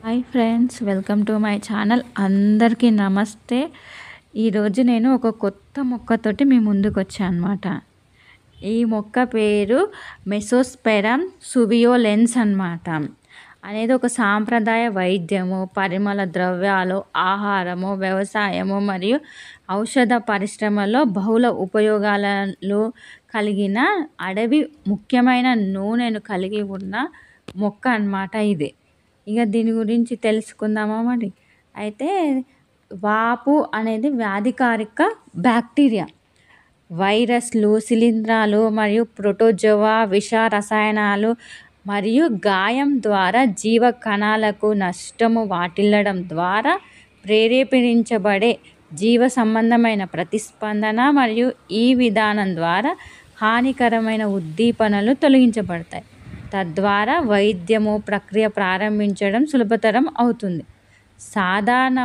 Hi friends, welcome to my channel. అందరికీ నమస్తే. ఈరోజు నేను ఒక కొత్త మొక్కతోటి మీ ముందుకు వచ్చాను అనమాట. ఈ మొక్క పేరు మెసోస్పెరమ్ సువియోలెన్స్ అనమాట. అనేది ఒక సాంప్రదాయ వైద్యము, పరిమళ ద్రవ్యాలు, ఆహారము, వ్యవసాయము మరియు ఔషధ పరిశ్రమలో బహుళ ఉపయోగాలు కలిగిన అడవి ముఖ్యమైన నూనెను కలిగి ఉన్న మొక్క అన్నమాట ఇది. ఇక దీని గురించి తెలుసుకుందామా మరి. అయితే వాపు అనేది వ్యాధికారక బ్యాక్టీరియా, వైరస్లు, శిలీంధ్రాలు మరియు ప్రోటోజోవా విష రసాయనాలు మరియు గాయం ద్వారా జీవ కణాలకు నష్టము వాటిల్లడం ద్వారా ప్రేరేపించబడే జీవ సంబంధమైన ప్రతిస్పందన మరియు ఈ విధానం ద్వారా హానికరమైన ఉద్దీపనలు తొలగించబడతాయి. తద్వారా వైద్యము ప్రక్రియ ప్రారంభించడం సులభతరం అవుతుంది. సాధారణ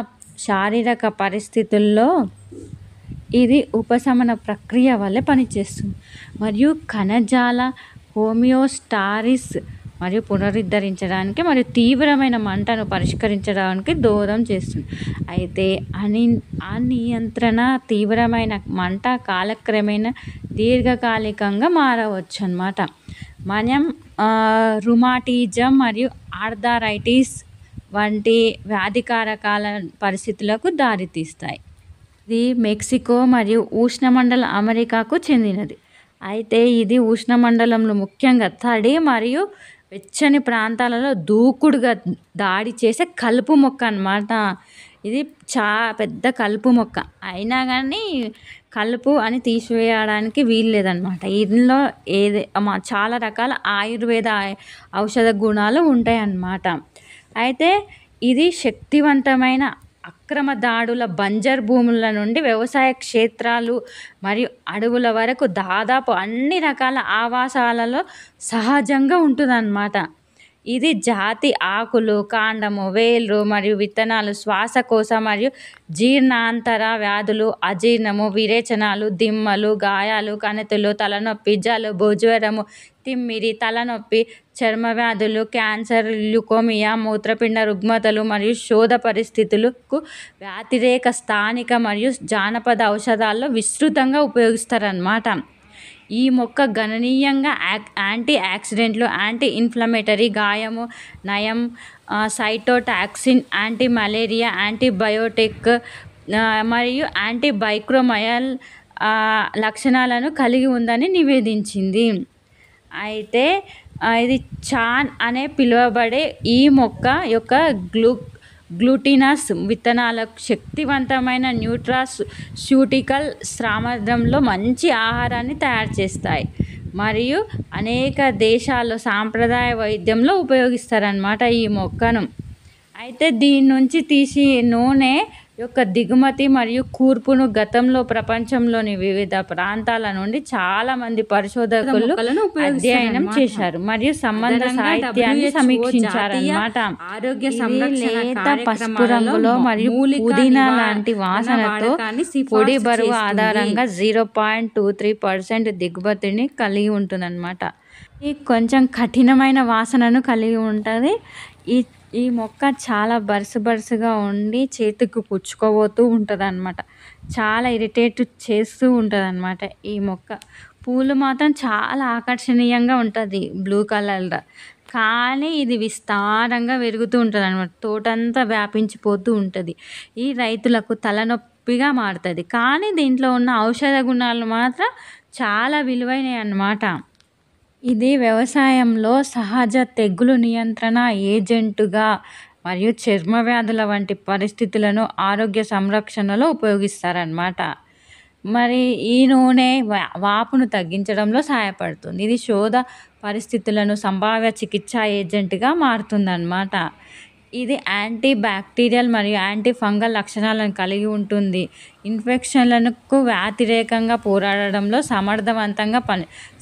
శారీరక పరిస్థితుల్లో ఇది ఉపశమన ప్రక్రియ వల్ల పనిచేస్తుంది మరియు కణజాల హోమియోస్టాసిస్ మరియు పునరుద్ధరించడానికి మరియు తీవ్రమైన మంటను పరిష్కరించడానికి దోహదం చేస్తుంది. అయితే అనియంత్రణ తీవ్రమైన మంట కాలక్రమేణా దీర్ఘకాలికంగా మారవచ్చు అన్నమాట. మనం రుమాటిజం మరియు ఆర్థరైటిస్ వంటి వ్యాధికారకాల పరిస్థితులకు దారితీస్తాయి. ఇది మెక్సికో మరియు ఉష్ణమండల అమెరికాకు చెందినది. అయితే ఇది ఉష్ణమండలంలో ముఖ్యంగా తడి మరియు వెచ్చని ప్రాంతాలలో దూకుడుగా దాడి చేసే కలుపు మొక్క అన్నమాట. ఇది పెద్ద కలుపు మొక్క అయినా కానీ కలుపు అని తీసివేయడానికి వీల్లేదన్నమాట. ఇందులో చాలా రకాల ఆయుర్వేద ఔషధ గుణాలు ఉంటాయి అన్నమాట. అయితే ఇది శక్తివంతమైన అక్రమ దాడుల బంజర్ భూముల నుండి వ్యవసాయ క్షేత్రాలు మరియు అడవుల వరకు దాదాపు అన్ని రకాల ఆవాసాలలో సహజంగా ఉంటుందన్నమాట. ఇది జాతి ఆకులు, కాండము, వేళ్ళు మరియు విత్తనాలు శ్వాసకోశ మరియు జీర్ణాంతర వ్యాధులు, అజీర్ణము, విరేచనాలు, దిమ్మలు, గాయాలు, కణితులు, తలనొప్పి, జలుబు, జ్వరము, తిమ్మిరి, తలనొప్పి, చర్మ వ్యాధులు, క్యాన్సర్, ల్యూకోమియా, మూత్రపిండ రుగ్మతలు మరియు శోధ పరిస్థితులకు వ్యతిరేక స్థానిక మరియు జానపద ఔషధాల్లో విస్తృతంగా ఉపయోగిస్తారన్నమాట. ఈ మొక్క గణనీయంగా యాంటీ ఆక్సిడెంట్లు, యాంటీ ఇన్ఫ్లమేటరీ, గాయము నయం, సైటోటాక్సిన్, యాంటీ మలేరియా, యాంటీబయోటిక్ మరియు యాంటీమైక్రోబయల్ లక్షణాలను కలిగి ఉందని నివేదించింది. అయితే ఇది చాన్ అనే పిలువబడే ఈ మొక్క యొక్క గ్లూటినస్ విత్తనాలకు శక్తివంతమైన న్యూట్రాస్యూటికల్ సామర్థ్యంలో మంచి ఆహారాన్ని తయారు చేస్తాయి మరియు అనేక దేశాల్లో సాంప్రదాయ వైద్యంలో ఉపయోగిస్తారన్నమాట ఈ మొక్కను. అయితే దీని నుంచి తీసి నూనె యొక్క దిగుమతి మరియు కూర్పును గతంలో ప్రపంచంలోని వివిధ ప్రాంతాల నుండి చాలామంది పరిశోధకులు అధ్యయనం చేశారు మరియు సంబంధ సాహిత్యాన్ని సమీక్షించారన్నమాట. ఆరోగ్య లేత పసుపు రంగులో మరియు పుదీనా లాంటి వాసనతో పొడి బరువు ఆధారంగా 0.23% దిగుమతిని కలిగి ఉంటుందన్నమాట. ఇది కొంచెం కఠినమైన వాసనను కలిగి ఉంటుంది. ఈ మొక్క చాలా బరుసుగా ఉండి చేతికి పుచ్చుకోబోతూ ఉంటుంది అన్నమాట. చాలా ఇరిటేట్ చేస్తూ ఉంటుంది అన్నమాట. ఈ మొక్క పూలు మాత్రం చాలా ఆకర్షణీయంగా ఉంటుంది, బ్లూ కలర్లో. కానీ ఇది విస్తారంగా పెరుగుతూ ఉంటుంది అన్నమాట. తోటంతా వ్యాపించిపోతూ ఉంటుంది. ఈ రైతులకు తలనొప్పిగా మారుతుంది. కానీ దీంట్లో ఉన్న ఔషధ గుణాలు మాత్రం చాలా విలువైనవి అన్నమాట. ఇది వ్యవసాయంలో సహజ తెగులు నియంత్రణ ఏజెంటుగా మరియు చర్మ వ్యాధుల వంటి పరిస్థితులను ఆరోగ్య సంరక్షణలో ఉపయోగిస్తారన్నమాట. మరి ఈ నూనె వాపును తగ్గించడంలో సహాయపడుతుంది. ఇది శోధ పరిస్థితులను సంభావ్య చికిత్సా ఏజెంట్గా మారుతుందన్నమాట. ఇది యాంటీ బ్యాక్టీరియల్ మరియు యాంటీ ఫంగల్ లక్షణాలను కలిగి ఉంటుంది. ఇన్ఫెక్షన్లకు వ్యతిరేకంగా పోరాడడంలో సమర్థవంతంగా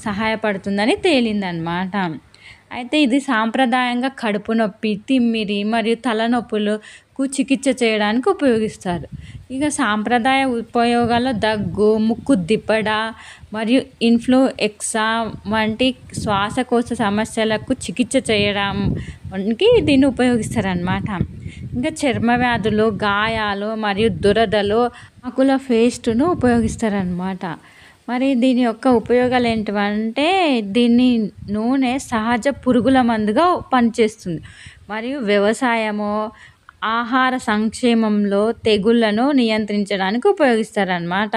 సహాయపడుతుందని తేలిందన్నమాట. అయితే ఇది సాంప్రదాయంగా కడుపు నొప్పి, తిమ్మిరి మరియు తలనొప్పులకు చికిత్స చేయడానికి ఉపయోగిస్తారు. ఇక సాంప్రదాయ ఉపయోగాల్లో దగ్గు, ముక్కు దిబ్బడ మరియు ఇన్ఫ్లుఎంజా వంటి శ్వాసకోశ సమస్యలకు చికిత్స చేయడానికి దీన్ని ఉపయోగిస్తారనమాట. ఇంకా చర్మ వ్యాధులు, గాయాలు మరియు దురదలు ఆకుల పేస్టును ఉపయోగిస్తారనమాట. మరి దీని యొక్క ఉపయోగాలు ఏంటివంటే దీన్ని నూనె సహజ పురుగుల మందుగా పనిచేస్తుంది. మరియు వ్యవసాయము, ఆహార సంక్షేమంలో తెగుళ్లను నియంత్రించడానికి ఉపయోగిస్తారనమాట.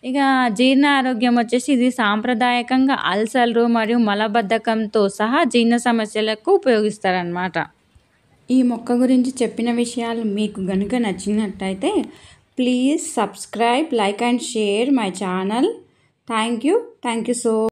ఇక జీర్ణ ఆరోగ్యం వచ్చేసి ఇది సాంప్రదాయకంగా అల్సర్లు మరియు మలబద్ధకంతో సహా జీర్ణ సమస్యలకు ఉపయోగిస్తారనమాట. ఈ మొక్క గురించి చెప్పిన విషయాలు మీకు గనుక నచ్చినట్టయితే please subscribe, like and share my channel. Thank you so